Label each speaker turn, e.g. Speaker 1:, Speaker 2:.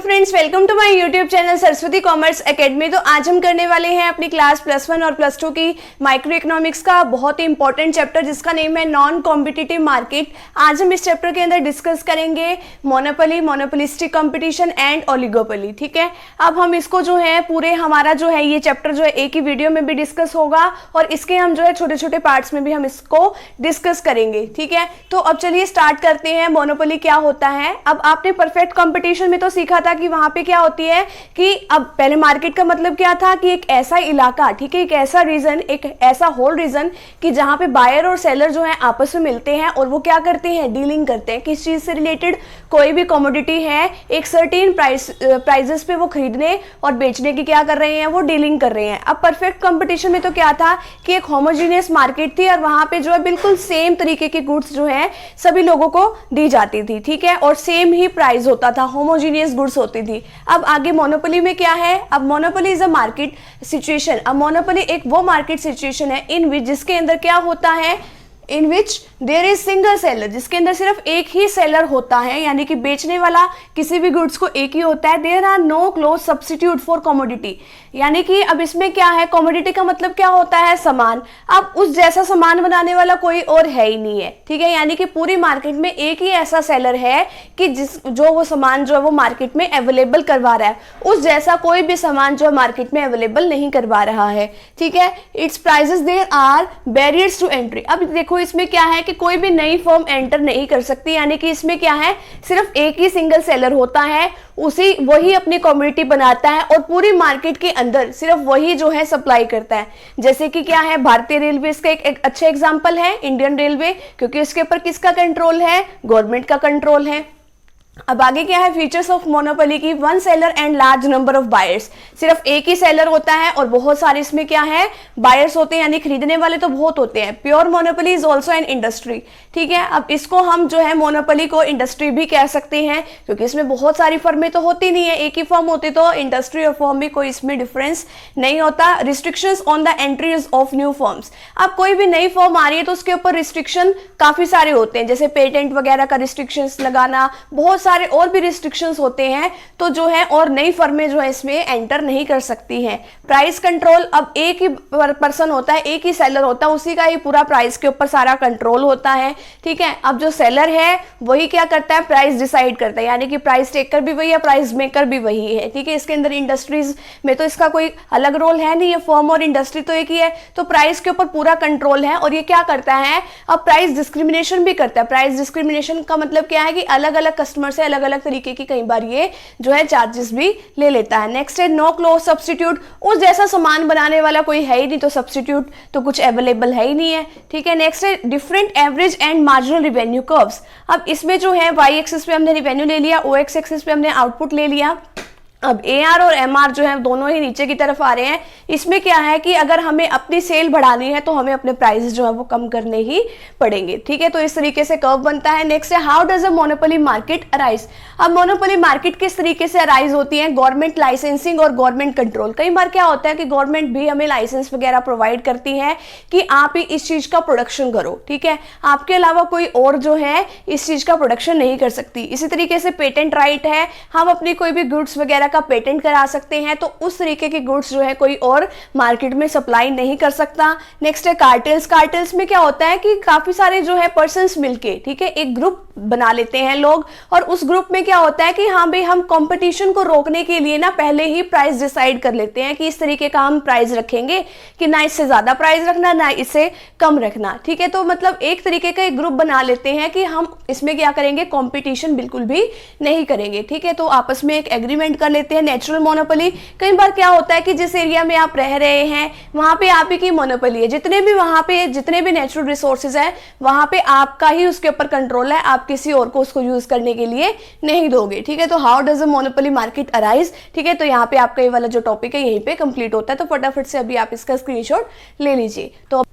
Speaker 1: Friends, welcome to my YouTube channel Saraswati commerce academy. तो आज हम करने वाले हैं अपनी क्लास +1 और +2 की माइक्रो इकोनॉमिक्स का बहुत ही इंपॉर्टेंट चैप्टर जिसका नेम है नॉन कॉम्पिटिटिव मार्केट। आज हम इस चैप्टर के अंदर डिस्कस करेंगे monopoly, monopolistic competition and oligopoly. ठीक है, अब हम इसको जो है पूरे हमारा जो है ये चैप्टर जो है एक ही वीडियो में भी डिस्कस होगा और इसके हम जो है छोटे छोटे पार्ट्स में भी हम इसको डिस्कस करेंगे। ठीक है, तो अब चलिए स्टार्ट करते हैं। मोनोपोली क्या होता है? अब आपने परफेक्ट कंपटीशन में तो सीखा था कि वहां पे क्या होती है कि अब पहले मार्केट का मतलब क्या था कि एक ऐसा इलाका, ठीक है, एक ऐसा रीजन, एक ऐसा होल रीजन कि जहां पे बायर और सेलर जो है आपस में मिलते हैं और वो क्या करते हैं, डीलिंग करते हैं। किस चीज से रिलेटेड? कोई भी कमोडिटी है एक सर्टेन प्राइजेस पे वो खरीदने और बेचने की क्या कर रहे हैं, वो डीलिंग कर रहे हैं। अब परफेक्ट कंपटीशन में तो क्या था कि एक होमोजीनियस मार्केट थी और वहां पे जो है बिल्कुल सेम तरीके की गुड्स जो है सभी लोगों को दी जाती थी। ठीक है, और सेम ही प्राइस होता था, होमोजीनियस गुड्स होती थी। अब आगे मोनोपोली में क्या है? अब monopoly is a market situation. अब मोनोपोली एक वो मार्केट सिचुएशन है इन विच जिसके अंदर क्या होता है, in which there is single seller, जिसके अंदर सिर्फ एक ही सेलर होता है, यानी कि बेचने वाला किसी भी गुड्स को एक ही होता है। There are no close substitute for commodity, यानी कि अब इसमें क्या है, कमोडिटी का मतलब क्या होता है, सामान। अब उस जैसा सामान बनाने वाला कोई और है ही नहीं है। ठीक है, यानी कि पूरी मार्केट में एक ही ऐसा सेलर है कि जो वो सामान जो है वो मार्केट में अवेलेबल करवा रहा है, उस जैसा कोई भी सामान जो मार्केट में अवेलेबल नहीं करवा रहा है। ठीक है, it's prices there are barriers to entry. अब देखो इसमें क्या है कि कोई भी नई फर्म एंटर नहीं कर सकती, यानी कि इसमें क्या है, सिर्फ एक ही सिंगल सेलर होता है, वही अपनी कम्युनिटी बनाता है और पूरी मार्केट के अंदर सिर्फ वही जो है सप्लाई करता है। जैसे कि क्या है, भारतीय रेलवे इसका एक अच्छा एग्जांपल है, इंडियन रेलवे, क्योंकि उसके ऊपर किसका कंट्रोल है, गवर्नमेंट का कंट्रोल है। अब आगे क्या है, फीचर्स ऑफ मोनोपोली की, one seller and large number of buyers. सिर्फ एक ही सेलर होता है और बहुत सारे इसमें क्या है, बायर्स होते हैं, यानी खरीदने वाले तो बहुत होते हैं। Pure monopoly is also an industry. ठीक है, अब इसको हम जो है मोनोपोली को इंडस्ट्री भी कह सकते हैं, क्योंकि इसमें बहुत सारी फर्में तो होती नहीं है, एक ही फर्म होती तो इंडस्ट्री और फर्म में कोई इसमें डिफरेंस नहीं होता। Restrictions on the entries of new firms. अब कोई भी नई फर्म आ रही है तो उसके ऊपर रिस्ट्रिक्शन काफी सारे होते हैं, जैसे पेटेंट वगैरह का रिस्ट्रिक्शंस लगाना, बहुत सारे और भी रिस्ट्रिक्शंस होते हैं, तो जो है और नई फर्में जो है इसमें एंटर नहीं कर सकती हैं। प्राइस कंट्रोल, अब एक ही पर्सन होता है, एक ही सेलर होता है, उसी का ही पूरा प्राइस के ऊपर सारा कंट्रोल होता है। ठीक है, अब जो सेलर है वही क्या करता है, प्राइस डिसाइड करता है, यानी कि प्राइस टेकर भी वही है, प्राइस मेकर भी वही है। ठीक है, इसके अंदर इंडस्ट्रीज में तो इसका कोई अलग रोल है नहीं है, फर्म और इंडस्ट्री तो एक ही है, तो प्राइस के ऊपर पूरा कंट्रोल है। और ये क्या करता है, अब प्राइस डिस्क्रिमिनेशन भी करता है। प्राइस डिस्क्रिमिनेशन का मतलब क्या है कि अलग अलग कस्टमर से अलग अलग तरीके की कई बार ये जो है चार्जेस भी ले लेता है। नेक्स्ट है नो क्लोज सब्स्टिट्यूट। उस जैसा सामान बनाने वाला कोई है ही नहीं, तो सब्स्टिट्यूट तो कुछ अवेलेबल है ही नहीं है। ठीक है, नेक्स्ट है different average and marginal revenue curves. अब इसमें जो है वाई एक्सिस पे हमने रिवेन्यू ले लिया, ओ एक्सिस पे हमने आउटपुट ले लिया। अब AR और MR जो है दोनों ही नीचे की तरफ आ रहे हैं। इसमें क्या है कि अगर हमें अपनी सेल बढ़ानी है तो हमें अपने प्राइस जो है वो कम करने ही पड़ेंगे। ठीक है, तो इस तरीके से कर्व बनता है। नेक्स्ट है how does a monopoly market arise. अब मोनोपोली मार्केट किस तरीके से अराइज होती है, गवर्नमेंट लाइसेंसिंग और गवर्नमेंट कंट्रोल। कई बार क्या होता है कि गवर्नमेंट भी हमें लाइसेंस वगैरह प्रोवाइड करती है कि आप ही इस चीज का प्रोडक्शन करो। ठीक है, आपके अलावा कोई और जो है इस चीज का प्रोडक्शन नहीं कर सकती। इसी तरीके से पेटेंट राइट है, हम अपनी कोई भी गुड्स वगैरह का पेटेंट करा सकते हैं, तो उस तरीके के गुड्स जो है कोई और मार्केट में सप्लाई नहीं कर सकता। नेक्स्ट है कार्टेल्स। कार्टेल्स में क्या होता है कि काफी सारे जो है पर्सन्स मिलके, ठीक है, एक ग्रुप बना लेते हैं लोग, और उस ग्रुप में क्या होता है कि हाँ भाई हम कंपटीशन को रोकने के लिए ना पहले ही प्राइस डिसाइड कर लेते हैं कि इस तरीके का हम प्राइस रखेंगे कि ना इससे ज्यादा प्राइस रखना ना इससे कम रखना। ठीक है, तो मतलब एक तरीके का एक ग्रुप बना लेते हैं कि हम इसमें क्या करेंगे, कंपटीशन बिल्कुल भी नहीं करेंगे। ठीक है, तो आपस में एक एग्रीमेंट कर लेते हैं। नेचुरल मोनोपोली, कई बार क्या होता है कि जिस एरिया में आप रह रहे हैं वहां पे आप ही की मोनोपोली है, जितने भी वहां पे जितने भी नेचुरल रिसोर्सेज है वहां पे आपका ही उसके ऊपर कंट्रोल है, आप किसी और को उसको यूज करने के लिए नहीं दोगे। ठीक है, तो how does a monopoly market arise. ठीक है, तो यहाँ पे आपका ये वाला जो टॉपिक है यहीं पे कंप्लीट होता है, तो फटाफट से अभी आप इसका स्क्रीनशॉट ले लीजिए। तो